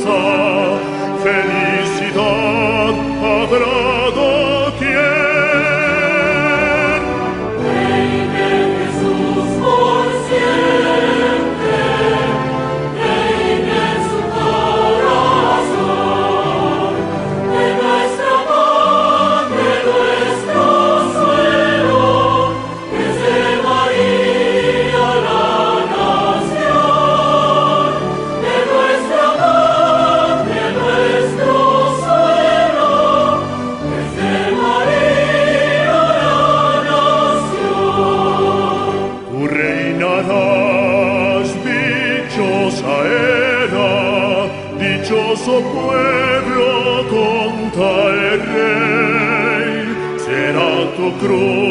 casa, felicidad habrá doquier. Reine Jesús por siempre, reine en su corazón, de nuestra patria, de nuestro suelo, desde María la nación, de nuestra patria, nuestro suelo, desde María la nación. Tú reinarás, dichosa era, dichoso pueblo, conta el rey, será tu cruz